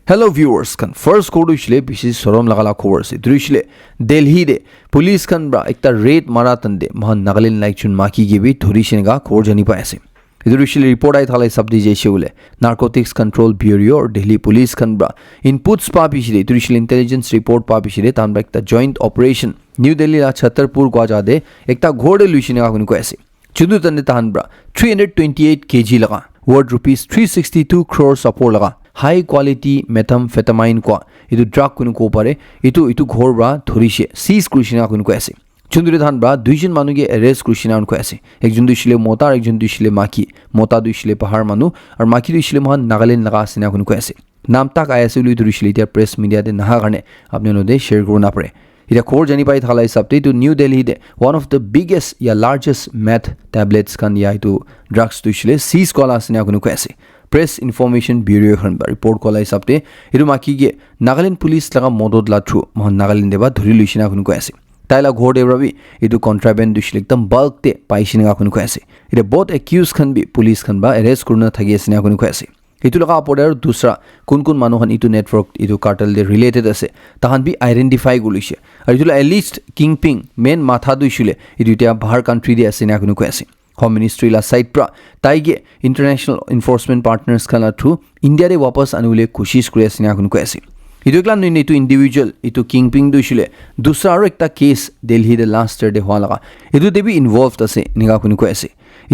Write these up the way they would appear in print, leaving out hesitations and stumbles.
Hello viewers kan first kodu shle bishi sorom lagala khobor se drishle Delhi de police kan bra ekta raid marathon de mahan Nagaland like chun maki ge bi thori shenga khobor jani pa ase idrishle report ai thalai sabdi je shule Narcotics Control Bureau or Delhi police kan bra inputs pa bishire idrishle intelligence report pa bishire tan bra ekta joint operation New Delhi la Chhatarpur ko jade ekta ghode luishine ga kun ko ase chudu tan tan bra 328 kg laga worth rupees 362 crores apor laga high quality methamphetamine ko idu drug kun ko pare itu ghor bra thorise seize krishna kun ko ase chundure dhan bra duijon manu ge arrest krishna kun ko ase ekjon duishile mota ekjon duishile maki mota duishile pahar manu ar maki duishile mohan Nagaland laga asina kun ko ase naam tak ayase lui duishile tia press media de naha garne apni node share korna pare ita khor jani pai thalai sabte to New Delhi de one of the biggest ya largest meth tablets kan ya itu drugs duishile seize kola asina kun ko ase Press Information Bureau khan ba report kolai sabte iru maki ge Nagaland police laga modod la through mohan Nagaland deba dhuri luishina kun ko ase taila ghor de rabi idu contraband dushile ekdam bulk te paishina kun ko ase ite both accused khan bi police khan ba arrest kurna thagi asina kun ko ase itu laga apodar dusra kun manu khan itu network itu cartel de related ase tahan bi identify gulishe ar itu at least kingpin main matha duishile itu tia bahar country de asina kun ko ase Home Ministry la site pra taige international enforcement partners kala through India re wapas anule koshish kuri asina kun ko ase idu klan ni to individual itu kingpin du shile dusra aro ekta case Delhi de last year de hwa laga idu de bi involved ase niga kun ko ase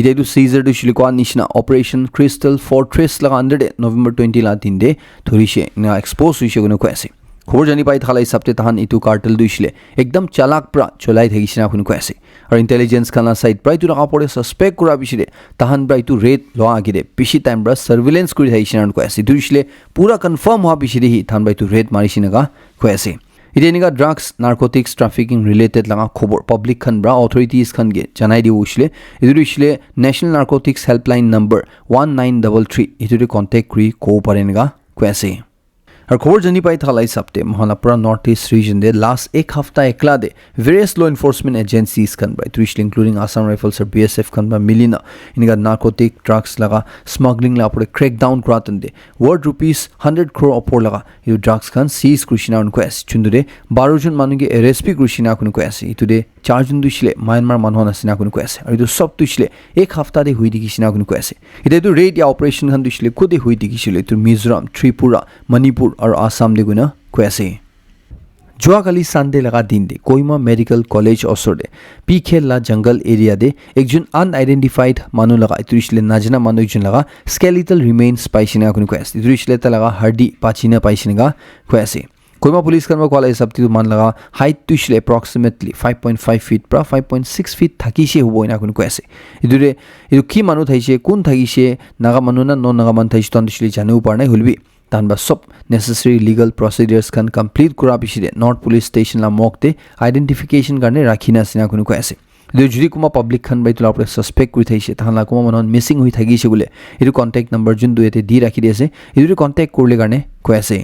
ide du Caesar du shile ko nishna operation Crystal Fortress laga under de November 20 la din de thorise na expose hoise kun ko ase khobor jani pai thalai sabte tahan itu cartel du shile ekdam chalak pra cholai thagishina kun ko ase are intelligence খানা side প্রায় তো রাখা পড়ে suspect করা বিশিরে তাহান প্রায় তো red ল আগিরে বেশি টাইম ব্রা সার্ভিলেন্স করে থাইছিনান কো আছে দুইশলে পুরা কনফার্ম হওয়া বিশিরে হি থান প্রায় তো রেড মারিছিনাগা কো আছে ইদেনিগা ড্রাগস নারকোটিক্স ট্রাফিকিং রিলেটেড লাগা খবর পাবলিক খান ব্রা অথরিটিজ খান গে জানাই দি উছলে ইদুইশলে ন্যাশনাল নারকোটিক্স হেল্পলাইন নাম্বার 1933 ইদুরে কন্টাক্ট করি কো পারেনগা কো আছে আর খবর জানি পাই থালাই সাপতে মহানাপুরা নর্থ ইস্ট রিজন দে লাস্ট এক হফতা একলা দে ভেরিয়াস ল এনফোর্সমেন্ট এজেন্সিজ খান বাই তুইশলে ইনক্লুডিং আসাম রাইফলস আর BSF খান বা মিলিনা ইনগা নারকোটিক ড্রাগস লাগা স্মাগলিং লা পরে ক্র্যাক ডাউন করাতন দে ওয়ার্ড রুপিস 100 crore অপর লাগা ইউ ড্রাগস খান সিজ কৃষ্ণা উন কোয়াস চুন্দুরে 12 জন মানুগে এরএসপি কৃষ্ণা কুন কোয়াস ইতুদে 4 জন দুইশলে মায়ানমার মানহন আসিনা কুন কোয়াস আর ইদু সব তুইশলে এক হফতা দে হুই দিকিছিনা কুন কোয়াস ইদে দু রেড ইয়া অপারেশন খান দুইশলে কোদে হুই দিকিছিলে তু মিজোরাম ত্রিপুরা মণিপুর আর আসাম দে গুনা কোয়াসে যোৱাকালি সানডে লাগা দিন দে কোহিমা মেডিকেল কলেজ অসরে পি খেলা জঙ্গল এরিয়া দে একজন আনআইডেন্টিফাইড মানু লাগা ইতুইশলে নাজনা মানু একজন লাগা স্কেলিটাল রিমেইনস পাইছিনা কুন কোয়াস ইতুইশলে তা লাগা হাড়ি পাচিনা পাইছিনা কোয়াসে কোহিমা পুলিশ কারবা কোলা হিসাবতি মান লাগা হাইট তুইশলে অ্যাপ্রক্সিমেটলি 5.5 ফিট প্রা 5.6 ফিট থাকিছে হবইনা কুন কোয়াসে ইদুরে ইদু কি মানু থাইছে কোন থাকিছে নাগা মানু না নন নাগা মান থাইছে তন দিশলে জানিও পার নাই হলবি তানবা সব necessary legal procedures can complete kura bishire North Police Station la mokte identification karne rakhina sina kun ko ase যদি কোমা পাবলিক খান বাই তোলা আপরে সাসপেক্ট কৰি থাইছে তাহলা কোমা মনন মিসিং হৈ থাকিছে বলে এটো কন্টাক্ট নাম্বার জুন দুয়েতে দি রাখি দিয়েছে এটো কন্টাক্ট করলে কারণে কই আছে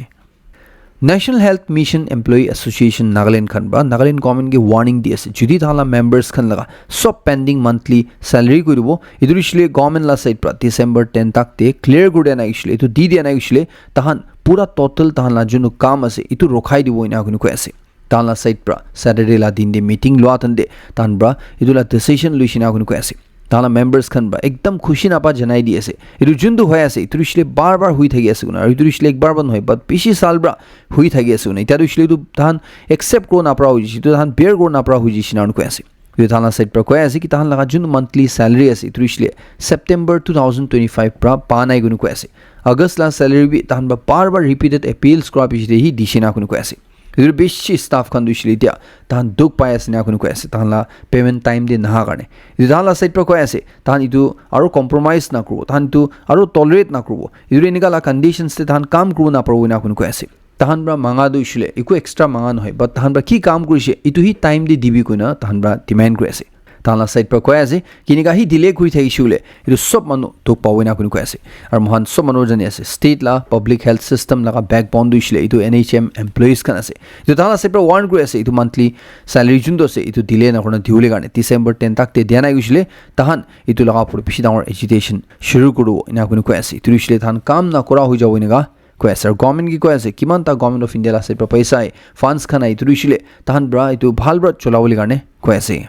National Health Mission Employee Association Nagaland khan ba Nagaland government ge warning di ase jodi thala members khan laga sob pending monthly salary koribo idurishile government la side pra December 10 tak te clear gode na ishile to di dia na ishile tahan pura total tahan la junu kam ase itu rokhai dibo ina kun ko ase tahan la side pra Saturday la din de meeting lo atan de tahan bra idula decision luishina kun ko ase তাহলে members খান বা একদম খুশি না পা জানাই দিয়েছে এটু জুন্দু হয়ে আছে ইতুরিশলে বারবার হই থাকি আছে কোন আর ইতুরিশলে একবার বন হয় বাট বেশি সালব্রা হই থাকি আছে কোন ইতা দুইশলে তো তাহান একসেপ্ট করো না পড়া হইছি তো তাহান বেয়ার করো না পড়া হইছি না কই আছে ইতু তাহান সাইড পর কই আছে কি তাহান লাগা জুন মান্থলি স্যালারি আছে ইতুরিশলে সেপ্টেম্বর 2025 প্রা পা নাই গুন কই আছে আগস্ট লা স্যালারি বি তাহান বা বারবার রিপিটেড অ্যাপিলস করা পিছতে হি দিছে না কোন কই আছে ইদুর বেশি স্টাফ খান দুইশলে দিয়া তাহান দুঃখ পাই আছে না কোন কই আছে তাহানলা পেমেন্ট টাইম দি না কারণে ইদু তাহানলা সাইড পর কই আছে তাহান ইদু আরো কম্প্রোমাইজ না করব তাহান ইদু আরো টলারেট না করব ইদুর এনিকালা কন্ডিশনস তে তাহান কাম করব না পারব না কোন কই আছে তাহান ব্রা মাঙা দুইশলে ইকো এক্সট্রা মাঙা নহয় বাট তাহান ব্রা কি কাম কৰিছে ইতু হি টাইম দি দিবি কইনা তাহান ব্ৰা ডিমান্ড কৰি আছে তাহানলা সাইড পৰ কই আছে কিনিকা হি ডিলে কৰি থাকিছিলে ইদু সব মানু তো পাওই না কোন কই আছে আর মহান সব মানু জানি আছে স্টেট লা পাবলিক হেলথ সিস্টেম লাগা ব্যাকবোন দুইশলে ইতু NHM এমপ্লয়িজ খান আছে ইতু তাহানলা সাইড পর ওয়ার্ন কৰি আছে ইতু মান্থলি স্যালারি জুন্দো আছে ইতু ডিলে না কোন দিউলে গানে ডিসেম্বর 10 তাক তে দিয়া নাই গইছিলে তাহান ইতু লাগা পুরো বেশি ডাঙৰ এজিটেশন শুরু করব ইনা কোন কই আছে ইতু ইশলে তাহান কাম না করা হই যাবো ইনাগা কৈ আছে আৰু গভৰ্ণমেণ্ট কি কৈ আছে কিমান তা গভৰ্ণমেণ্ট অফ ইণ্ডিয়া আছে পইচা ফাণ্ডছ খান এইটো দিছিলে তাহান ব্ৰা এইটো ভাল ব্ৰা চলাবলৈ কাৰণে কৈ আছে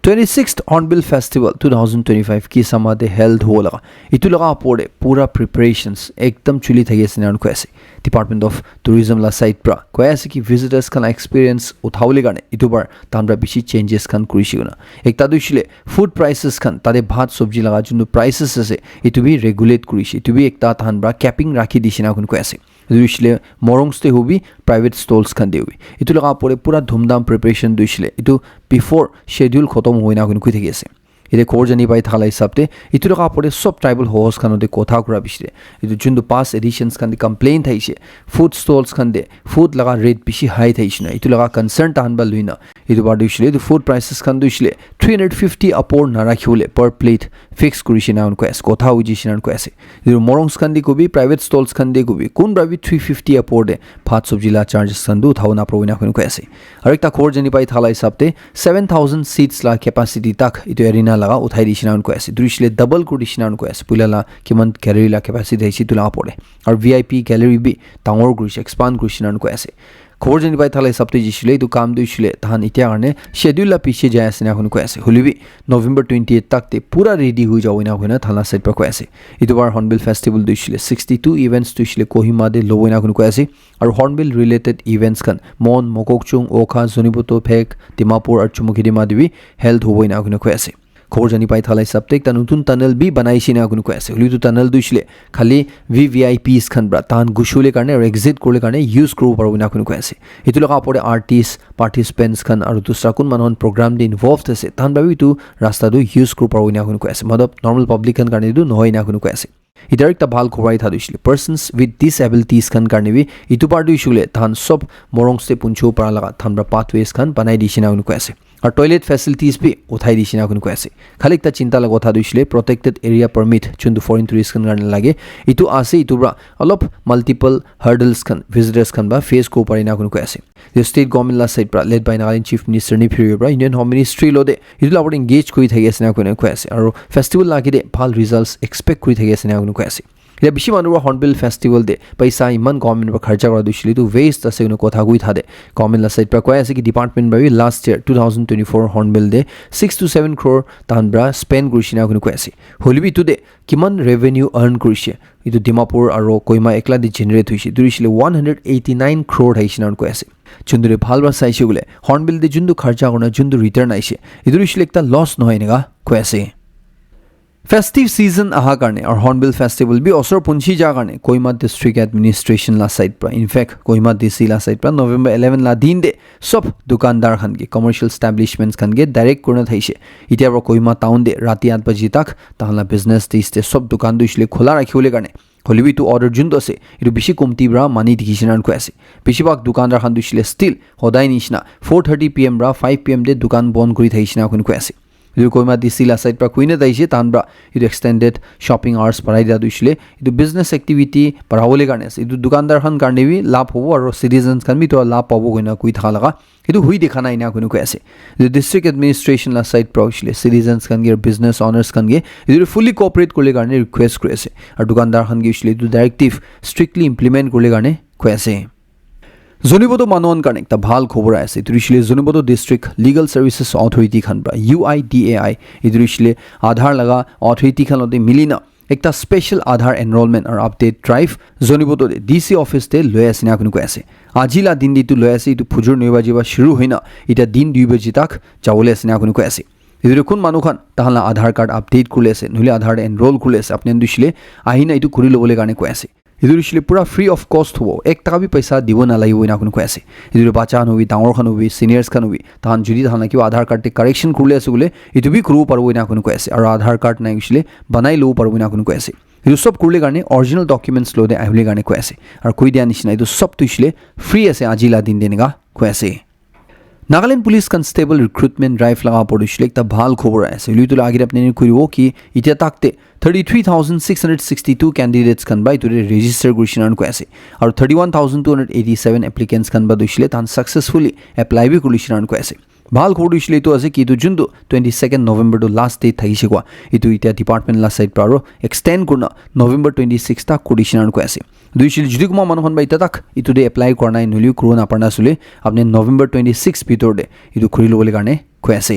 26th Hornbill Festival 2025 की समाधे हेल्थ हो लगा इतु लगा पोड़े पूरा प्रिपरेशंस एकदम चुली थी ऐसे ना उनको ऐसे डिपार्टमेंट ऑफ टूरिज्म ला साइट पर कोई ऐसे कि विजिटर्स का एक्सपीरियंस उठावले गाने इतु बार तांबरा बिशी चेंजेस खान कुरिशी होना एक तादुशिले फूड प्राइसेस खान तारे भात सब्जी लगा जुन्दु प्राइसेस ऐसे इतु भी रेगुलेट कुरिशी इतु भी एक तांबरा कैपिंग राखी दिशिना उनको ऐसे दुशिले मोरंग्स ते हुई प्राइवेट स्टॉल्स खान दे हुई इतु लगा पोड़े पूरा धूमधाम प्रिपरेशन दुशिले इतु बिफोर शेड्यूल खत्म हुई ना उनको थी ऐसे इधर खोर जानी पाई था लाइस सबते इतु लगा पोड़े सब ट्राइबल होस्ट खान उधर कोथा कुरा बिशरे इतु जुन्दु पास एडिशंस खान दे कंप्लेन था इसे फूड स्टॉल्स खान दे फूड लगा रेट बिशी हाई था इसे ना इतु लगा कंसर्न तान बल हुई ना इतु बार दुशिले इतु फूड प्राइसेस खान दुशिले 350 अपोर नारा खिले पर प्लेट फिक्स कुरिशी ना उनको ऐसे कोथा हुई जिसे ना उनको ऐसे इधर मोरंग्स खान दे को भी प्राइवेट स्टॉल्स खान दे को भी कौन ब्रावी 350 अपोर दे भात सब्जी ला चार्जेस खान दो थाउ ना प्रोविना उनको ऐसे और एक ता खोर जानी पाई था लाइस सबते 7,000 सीट्स ला कैपेसिटी तक इतु एरिना लगा उठाई दिशिना उनको ऐसे दुशिले डबल को दिशिना उनको ऐसे पुला ला किमान गैलरी ला कैपेसिटी है इसी तुला पड़े और VIP गैलरी भी तांगोर कुरिश एक्सपांड कुरिशिना उनको ऐसे खोर जानी पाई था सबते जिशिले तो काम दुशिले तहान इत्या करने शेड्यूल ला पीछे जाए ऐसे ना उनको ऐसे होली भी November 28 तक ते पूरा रेडी हो जाओ ना थाना साइड पर को ऐसे इधर बार हॉर्नबिल फेस्टिवल दुशिले 62 इवेंट्स दुशिले कोहिमा दे लो ना उनको ऐसे और हॉर्नबिल रिलेटेड इवेंट्स खान मोन मोकोकचुंग ओखा जोनिबुतो फेक दिमापुर और चुमुखिदिमा दिवी हेल्थ हो ना उनको ऐसे खोर जानी पाई था सबते एक नतुन टनल भी बनाई ना उनको ऐसे होली तो टनल दुशिले खाली VVIPs खान ब्रा तान गुशुले करने और एग्जिट करले करने यूज करो पारो ना उनको ऐसे इतु लगा पड़े आर्टिस्ट पार्टिसिपेंट्स खान और दूसरा कुन मानन प्रोग्राम दे इन्वॉल्व थे तान भाभी तू रास्ता दो यूज करो पारो ना उनको ऐसे मतलब नॉर्मल पब्लिक खान करने दो नहय ना उनको ऐसे इधर एक भाल खबर था दुशिले पर्सन्स विथ डिसेबिलिटीज खान करने भी इतु पार दुशिले तान सब मोरंग्स से पुंछो पड़ा लगा थान ब्रा पाथवेज खान बनाई दिशे ना उनको ऐसे और टॉयलेट फैसिलिटीज भी उठाई दिशे ना उनको ऐसे खाली एक चिंता लगा था दुशिले प्रोटेक्टेड एरिया परमिट चुन्दु फॉरेन टूरिस्ट खान करने लगे इतु आसे इतु ब्रा अलप मल्टीपल हर्डल्स खान विजिटर्स खान बा फेस को पड़े ना उनको ऐसे The state government la side pra led by Nagaland Chief Minister ni period pra Indian Home Ministry lo de idu la engage kori thagi ase na ko ase aro festival la ki de bhal results expect kori thagi ase na ko ase ila bishi manu Hornbill festival de paisa iman government ba kharcha kora dushili tu waste ase ko kotha gui thade government la side pra ko ase ki department ba last year 2024 Hornbill de 6 to 7 crore tan bra spend kurishina ko ase holibi tu de kiman revenue earn kurishe idu Dimapur aro Kohima ekla de generate hoise durishile 189 crore haishina ko ase चुन्दुरे Bhalba साइसे गुले hornbill दे जुन्दु खर्चा गर्न जुन्दु return आइसे इदुरिशले एकता loss नहोइनेगा कोएसे festive season आहा करने और hornbill festival भी असर पुंछी जा करने कोहिमा डिस्ट्रिक्ट एडमिनिस्ट्रेशन ला साइड पर इनफैक्ट कोहिमा DC ला साइड पर November 11 ला दिन दे सब दुकानदार खान के कमर्शियल एस्टैब्लिशमेंट्स खान के डायरेक्ट करना थाइसे इतिया कोहिमा टाउन दे राति 8 बजे तक ताहला बिजनेस दिसते सब दुकान दुइसले खोला राखिउले करने होलिबी तो ऑर्डर जुन दसे इरु बिशी कमती ब्रा मानी दिखिसिनान को ऐसे बेसिबाग दुकानदार खान दुशिले स्टिल होदाय निशिना 4:30 PM ब्रा 5 PM दे दुकान बंद करि थाइसिना कुन को ऐसे इरु कोइमा DC ला साइड पर कुइने दाइसे तान ब्रा इरु एक्सटेंडेड शॉपिंग आवर्स पराइ दा दुशिले इरु बिजनेस एक्टिविटी परावले गर्ने इरु दुकानदार खान गर्ने भी लाभ हो और सिटीजन्स खान भी तो लाभ पाबो गइना कुइ था लगा इरु हुई देखाना इना कुन को ऐसे इरु डिस्ट्रिक्ट एडमिनिस्ट्रेशन ला साइड प्रौशले सिटीजन्स खान गे बिजनेस ओनर्स खान गे इरु फुल्ली कोऑपरेट करले गर्ने रिक्वेस्ट करेसे और दुकानदार खान गे इशले इरु डायरेक्टिव स्ट्रिक्टली इम्प्लीमेंट करले गर्ने कोएसे जोनिबोदो मानन करने एक भाल खबर आसे इदुरिशले जोनिबोदो डिस्ट्रिक्ट लीगल सर्विसेस अथॉरिटी खान ब्रा UIDAI इदुरिशले आधार लगा अथॉरिटी खान लदे मिलिना एक स्पेशल आधार एनरोलमेंट और अपडेट ड्राइव जोनिबोदो DC ऑफिस ते लय आसिना कुन को आसे आजिला दिन दितु लय आसे इतु फुजुर 9 बजे बा शुरू होइना इटा दिन 2 बजे तक जावले आसिना कुन को आसे इदुरे कुन मानु खान ताहला आधार कार्ड अपडेट कुलेसे नुले आधार एनरोल कुलेसे अपने दुशिले आहिना इतु कुरि लबले गाने को आसे इदुरिशले पूरा फ्री ऑफ कॉस्ट हो एक टाका भी पैसा दिबो ना लाइबो ना कुन को आसे इदुरे बाचा नबी डांगर खान नबी सीनियर्स खान नबी तान जुदी थाना कि आधार कार्ड ते करेक्शन कुले आसे गुले इतु भी करू परबो ना कुन को आसे और आधार कार्ड ना इशले बनाई लो परबो ना कुन को आसे इदु सब कुले गाने ओरिजिनल डॉक्यूमेंट्स लो दे आइले गाने को आसे और कोई दिया निशिना इदु सब तो इशले फ्री आसे आजिला दिन देनेगा को आसे Nagaland police constable recruitment drive लगा पड़ोसले एक भाल खबर आसे लुइतुला आगे अपने कुरिवो कि इतिया ताकते 33,662 कैंडिडेट्स खान बा इतुरे रजिस्टर गुरसिनान को आसे और 31,287 एप्लीकेंट्स खान बा दुइसले तान सक्सेसफुली अप्लाई भी गुरसिनान को आसे ভাল খবৰ দিছিলে এইটো আছে কি এইটো যোনটো 22 নৱেম্বৰটো লাষ্ট ডেট থাকিছে কোৱা এইটো এতিয়া ডিপাৰ্টমেণ্ট লাষ্ট সাইড পৰা আৰু এক্সটেণ্ড কৰনা নৱেম্বৰ 26 তাক কৰিছিল আৰু কৈ আছে দুইছিল যদি কোমা মানুহখন বা ইটা তাক ইটো দে এপ্লাই কৰা নাই নলিও কৰিব নাপাৰনা চলে আপুনি নৱেম্বৰ 26 ভিতৰতে ইটো খুলি ল'বলৈ কাৰণে কৈ আছে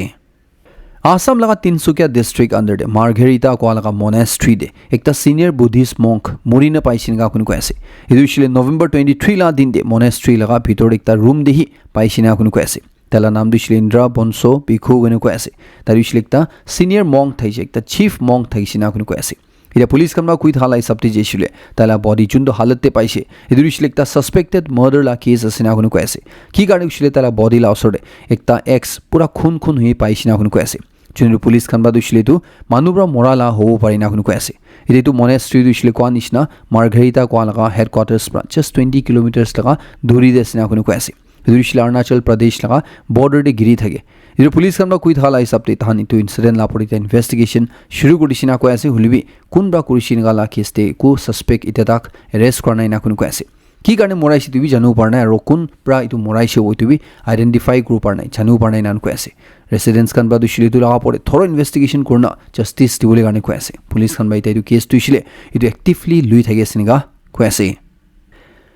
आसाम लगा तिनसुकिया डिस्ट्रिक्ट अंडर दे मार्गेरिटा को लगा मोनेस्ट्री दे एक ता सीनियर बुद्धिस्ट monk मुरीना पाइसिन का कुन को ऐसे इदुशिले नवंबर 23 ला दिन दे मोनेस्ट्री लगा भीतर एक ता रूम दे ही पाइसिना कुन को ऐसे तला नाम दुशिले इंद्रा बंसो भिखु कुन को ऐसे तारिशिले एक ता सीनियर monk थाइसे एक ता चीफ monk थाइसिना कुन को ऐसे इधर पुलिस कमरा कोई थाला इस सप्ते जेशिले तला बॉडी जुंदो हालत ते पाइसे इदुशिले एक ता सस्पेक्टेड मर्डर ला केस असिना कुन को ऐसे की कारण दुशिले तला बॉडी ला असोडे एक ता एक्स पूरा खून खून हुई पाइसिना कुन को ऐसे जुन पुलिस खान दुशिले तो मानुब्रा मोराला हो पारिना कुन को ऐसे इधर तो मोनेस्ट्री दुशिले को निशना मार्गेरिटा को लगा हेडक्वार्टर्स पर जस्ट 20 किलोमीटर्स लगा दूरी देसिना कुन को ऐसे दुशिले अरुणाचल प्रदेश लगा बॉर्डर दे गिरी थगे इधर पुलिस खान कोई थाला इस सप्ते तहानी तो इंसिडेंट लापड़ी इन्वेस्टिगेशन शुरू करिसिना को ऐसे हुलिबी कुनब्रा कुरिसिन गाला केसते को सस्पेक्ट इतेदाक अरेस्ट करना इना कुन को ऐसे की कारण मोराइसे तुबी जानू पारना और कुन प्रा इतु मोराइसे हो तुबी आइडेंटिफाई करू पारना जानू पारना इना को ऐसे रेसिडेंस खान बा दुशिले तो लगा पड़े थोरो इन्वेस्टिगेशन करना जस्टिस दिबले गाने को ऐसे पुलिस खान बा इतु केस तुशिले इतु एक्टिवली लुई थागे सिनगा को ऐसे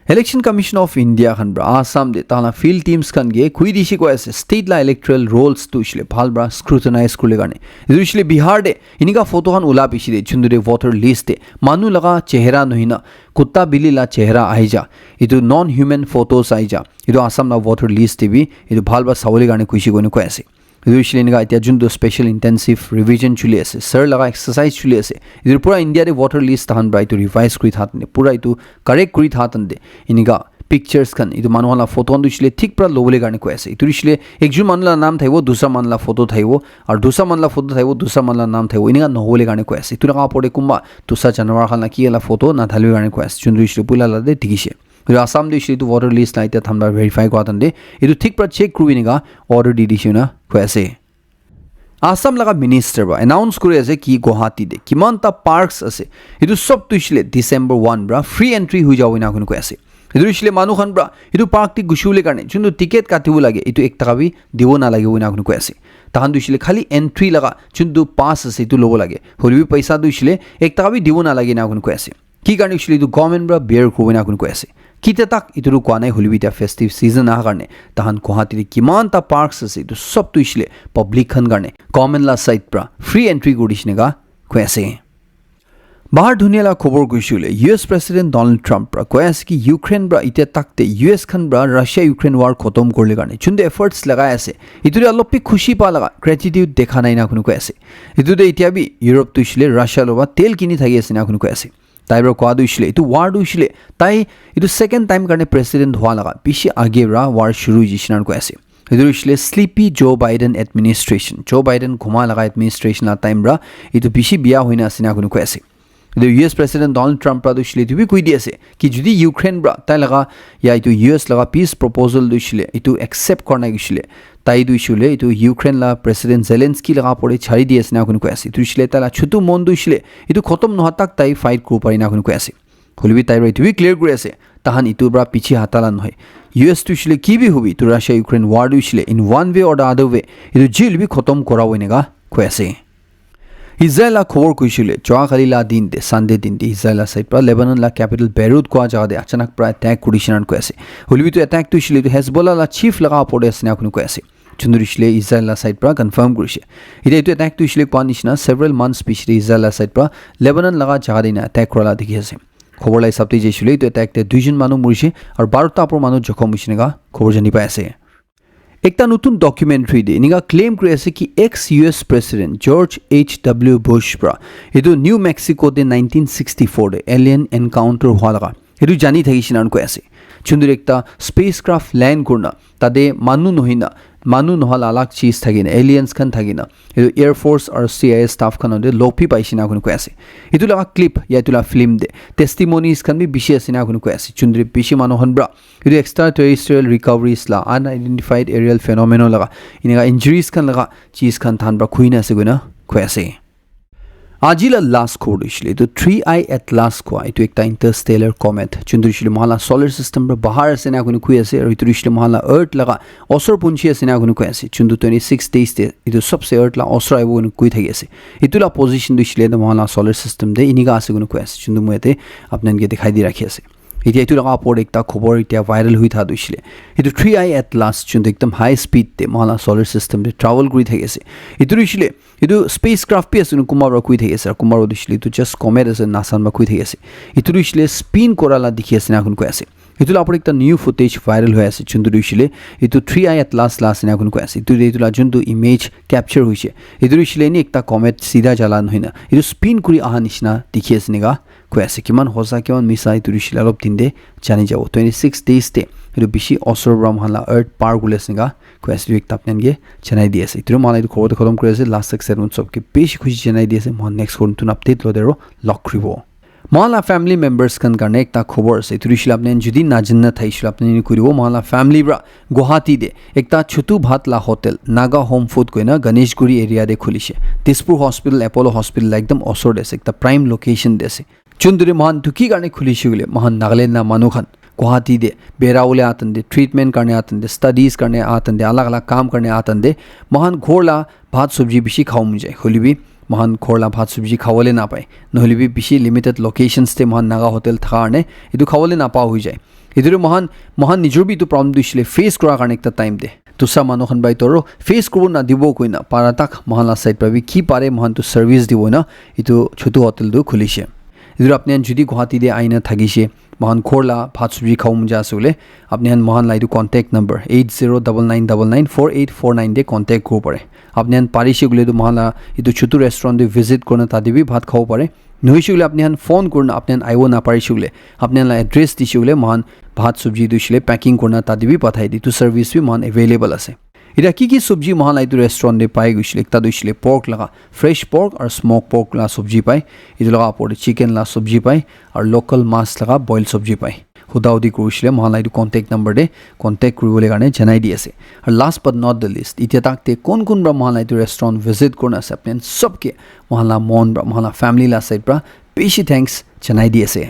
इलेक्शन कमीशन ऑफ इंडिया खान ब्रा आसाम दे ताला फील्ड टीम्स खान गे खुई दिशि को ऐसे स्टेट ला इलेक्टोरल रोल्स तुशिले भाल ब्रा स्क्रूटनाइज करले गाने दुशिले बिहार दे इनिका फोटो खान उला पिसि दे चुंदुरे वोटर लिस्ट दे मानु लगा चेहरा नहिना कुत्ता बिल्ली ला चेहरा आइजा इतु नॉन ह्यूमन फोटोस आइजा इतु आसाम ला वोटर लिस्ट दे भी इतु भाल ब्रा सावले गाने खुशी गोने को ऐसे इदुशिले इनका इत्या जुंदो स्पेशल इंटेंसिव रिवीजन चुली ऐसे सर लगा एक्सरसाइज चुली ऐसे इधर पूरा इंडिया दे वोटर लिस्ट ताहन ब्रा इतु रिवाइज करी थातने पूरा इतु करेक्ट करी थातन दे इनका पिक्चर्स खान इतु मानुवाला फोटो दुशिले ठीक प्रा लोबले गाने को ऐसे इतुशिले एक जु मानला नाम थाइवो दूसरा मानला फोटो थाइवो और दूसरा मानला फोटो थाइवो दूसरा मानला नाम थाइवो इनका नहोले गाने को ऐसे इतु लगा पड़े कुंबा दूसरा जानवर खान की वाला फोटो ना थालवे गाने को ऐसे चुंदुशिले पुला लादे दिगिसे आसाम देश तो वोटर लिस्ट लाइट थमला वेरीफाई करातन दे इतु ठीक प्रा चेक करुइनिगा ऑर्डर दी दिसिना को ऐसे आसाम लगा मिनिस्टर बा अनाउंस करे আছে কি গুৱাহাটী দে কিমানটা পাৰ্কস আছে ইটো সব তুইছিলে ডিসেম্বৰ 1 ব্ৰা ফ্ৰী এন্ট্ৰি হৈ যাও ইনা কোন কৈ আছে ইটোছিলে মানুহখন ব্ৰা ইটো পাৰ্ক টি গুছিউলে কাৰণে যোনটো টিকেট কাটিব লাগে ইটো 1 টাকা বি দিব না লাগে ইনা কোন কৈ আছে তাহান দুইছিলে খালি এন্ট্ৰি লগা যোনটো পাস আছে ইটো লব লাগে হলিবি পইচা দুইছিলে 1 টাকা বি দিব না লাগে ইনা কোন কৈ আছে কি কাৰণে ইছিলে ইটো গভৰ্নমেন্ট ব্ৰা বিয়াৰ কৰিব ইনা কোন কৈ আছে किते तक इतरु कोनाय हुलिबिटा फेस्टिव सीजन आ करने तहन गुवाहाटी किमानता पार्क्स আছে तो सब तो इसले पब्लिक खन करने कॉमन ला साइट प्रा फ्री एंट्री गुडिसनेगा कोएसे बाहर दुनियाला खबर गइसुले यूएस प्रेसिडेंट डोनाल्ड ट्रम्प प्रा कोएस कि यूक्रेन ब्रा इते तकते यूएस खन ब्रा रशिया यूक्रेन वार खत्म करले करने चुंदे एफर्ट्स लगाय আছে इतुरे अलपि खुशी पा लगा ग्रेटिट्यूड देखा नाइना कुन कोएसे इतुदे इतिया बि यूरोप तो इसले रशिया लोबा तेल किनि थागि আছে ना कुन कोएसे ताइब्रो को दुइसले इतु वार दुइसले ताइ इतु सेकेंड टाइम करने प्रेसिडेंट हुआ लगा पिछे आगे रा वार शुरू जिसनार को ऐसे इधर इसलिए sleepy Joe Biden administration Joe Biden घुमा लगा एडमिनिस्ट्रेशन ला टाइम रा इतु पिछे बिया होइना सिना कुन को ऐसे इधर यूएस प्रेसिडेंट डोनाल्ड ट्रम्प रा दुइसले इतु भी कोइ दिएसे कि जुदी यूक्रेन ब्रा ताइ लगा या इतु यूएस लगा पीस प्रपोजल दुइसले इतु एक्सेप्ट करना गिसले ताइ दुइसले इतु यूक्रेन ला प्रेसिडेंट जेलेंस्की लगा पड़े छाड़ी दिएसे ना कुन को ऐसे दुइसले ताला छुतु मन दुइसले इतु खत्म न हताक ताइ फाइट को पारिना कुन को ऐसे हुलिबि ताइ रा इतु भी क्लियर करे আছে তাহান ইতু ব্রা পিছে হাতালা নহয় यूएस दुइसले की भी हुबी तो रशिया यूक्रेन वार दुइसले इन वन वे और द अदर वे इतु जिल भी खत्म करावइनेगा को ऐसे इजराइल खबर कइसिले जोआखालिला दिन दे संडे दिन दे इजराइल साइड पर लेबानन ला कैपिटल बेरुत को जगह दे अचानक प्राय अटैक कुडिसिनान को ऐसे हुलिबि तो अटैक तुइसले तो हेजबोला ला चीफ लगा पड़े असना कुन को ऐसे चुंदुरिसले इजराइल साइड पर कंफर्म करिसे इते तो अटैक तुइसले पानिसना सेवरल मंथ्स पिछले इजराइल साइड पर लेबानन लगा जगह दिना अटैक करला देखि আছে खबर लाई सप्ते जेसुले तो अटैक ते दुइजन मानु मरिसे और 12टा पर मानु जखम होइसिनेगा खबर जानि पाइ আছে एकटा नतुन डॉक्यूमेंट्री दे निगा क्लेम करे আছে कि ex US president George H W. Bush ब्रा इतो न्यू मेक्सिको दे 1964 दे एलियन एनकाउंटर हुआ लगा इतो जानि थागिसिनान को আছে चुंदुर एकटा स्पेसक्राफ्ट लैंड करना तादे मानु नहिना मानु नहल अलग चीज थागिना एलियंस खन थागिना इतो एयर फोर्स और सीआईए स्टाफ खन दे लोपी पाइसिना कुन को আছে इतो लगा क्लिप या तुला फिल्म दे टेस्टिमोनीज खन भी बिशे asiना कुन को আছে चुंदुर बिशे मानु हनब्रा इतो एक्स्ट्रा टेरेस्ट्रियल रिकवरीज ला अनआइडेंटिफाइड एरियल फेनोमेनो लगा इनगा इंजरीज खन लगा चीज खन थानब्रा खुइना से गुना को আছে আজিলা লাষ্ট খবৰ দিছিলে এইটো 3i এটলাছ কোৱা এইটো একটা ইণ্টাৰষ্টেলাৰ কমেট যোনটো দিছিলে মহালা ছলাৰ চিষ্টেমৰ বাহাৰ আছে না কোনো কৈ আছে আৰু এইটো দিছিলে মহালা আৰ্থ লগা অসৰ পুঞ্চি আছে না কোনো কৈ আছে যোনটো 26 days তে এইটো সবচে আৰ্থ লা অসৰ আইব কোনো কৈ থাকি আছে এইটোলা পজিশন দিছিলে মহালা ছলাৰ চিষ্টেম দে ইনিগা আছে কোনো কৈ আছে যোনটো মই ইয়াতে আপোনালোকে দেখাই দি ৰাখি আছে এতিয়া এইটো লগা ওপৰত একটা খবৰ এতিয়া ভাইৰেল হৈ থা দিছিলে এইটো 3i এটলাছ যোনটো একদম হাই স্পীড তে মহালা ছলাৰ চিষ্টেম দে ট্ৰাভেল কৰি থাকি আছে এইটো দিছিলে এইটো স্পেস ক্ৰাফ্ট পি আছে কুমাৰ কৈ থাকি আছে কুমাৰ দিছিলে এইটো জাষ্ট কমেট আছে নাসান বা কৈ থাকি আছে এইটো দিছিলে স্পিন কৰালা দেখি আছে না কোন কৈ আছে এইটো ওপৰত একটা নিউ ফুটেজ ভাইৰেল হৈ আছে যোনটো দিছিলে এইটো 3i এটলাছ লাছ না কোন কৈ আছে এইটো যোনটো ইমেজ ক্যাপচাৰ হৈছে এইটো দিছিলে নি একটা কমেট সিধা জালা নহয় না এইটো স্পিন কৰি আহা নিচিনা দেখি আছে নিগা কৈ আছে কিমান হসা কিমান মিছা এইটো দিছিলে অলপ দিন দে জানি যাব 26 days তে এইটো বেছি অসৰ ব্ৰহ্মলা আৰ্থ পাৰ গুলেছ নিগা কৈ আছে একটা আপোনালোকে জানাই দি আছে এইটো মানে এইটো খবৰ খতম কৰি আছে লাষ্ট সেগমেন্ট সবকে বেছি খুশি জানাই দি আছে মই নেক্সট কোনটো আপডেট লদেৰো লক কৰিব মহালা ফ্যামিলি মেম্বাৰ্স কান কাৰণে একটা খবৰ আছে এইটো দিছিলে আপনি যদি নাজানা থাইছিল আপনি কৰিব মহালা ফ্যামিলি ব্ৰা গুৱাহাটী দে একটা ছোটু ভাতলা হোটেল নাগা হোম ফুড কইনা গণেশগুৰি এৰিয়া দে খুলিছে তেজপুৰ হস্পিটাল এপোলো হস্পিটাল একদম অসৰ আছে একটা প্ৰাইম লোকেশন দেছে চুন্দুরে মহান কি কারণে খুলিছে বলে মহান নাগালেণ্ড না মানুখান गुवाहाटी दे बेराउले आतन दे ट्रीटमेंट करने आतन दे स्टडीज करने आतन दे अलग अलग काम करने आतन दे महान घोरला भात सब्जी बिशी खाऊ मुझे होली भी महान घोरला भात सब्जी खावले ना पाए नहली भी बिशी लिमिटेड लोकेशंस ते महान नागा होटल थाने इदु खावले ना पा हो जाए इधर महान निजर भी तो प्रॉब्लम दिसले फेस करा करने एक टाइम दे तुसा मानुखन बाई तोरो फेस करो ना दिबो कोई ना पारा तक महान साइड पर भी की पारे महान तो सर्विस दिबो ना इतो छोटू होटल दो खुलिशे इधर अपने जुदी गुवाहाटी दे आईना थगिशे महान खोरला भात सब्जी खाऊ मुझा सोले अपने महान लाइदु कॉन्टैक्ट नंबर 8099994849 दे कॉन्टैक्ट को पड़े अपने पारिशे गुले तो महान इतो छोटू रेस्टोरेंट दे विजिट करना तादि भी भात खाऊ पड़े नहिशुले अपने फोन करना अपने आइवो ना पारिशुले अपने एड्रेस दिशुले महान भात सब्जी दिशुले पैकिंग करना तादि भी पठाई दी तो सर्विस भी महान अवेलेबल আছে इरा की सब्जी महान लाइदु रेस्टोरेंट दे पाई गइसले एकता दिशुले पोर्क लगा फ्रेश पोर्क और स्मोक पोर्क ला सब्जी पाई इदु लगा पड़े चिकन ला सब्जी पाई और लोकल माछ लगा बॉइल सब्जी पाई हुदाउदी কৰিছিলে महान लाइदु कॉन्टैक्ट नंबर दे कॉन्टैक्ट কৰিবলৈ কাৰণে জনাই দি আছে আৰু last but not the least ইতিয়া তাকতে কোন ব্ৰা महान लाइदु रेस्टोरेंट विजिट करना আছে আপনি सबके महान ला মন ব্ৰা महान ला फैमिली ला साइड ब्रा बेसी थैंक्स जनाई दी আছে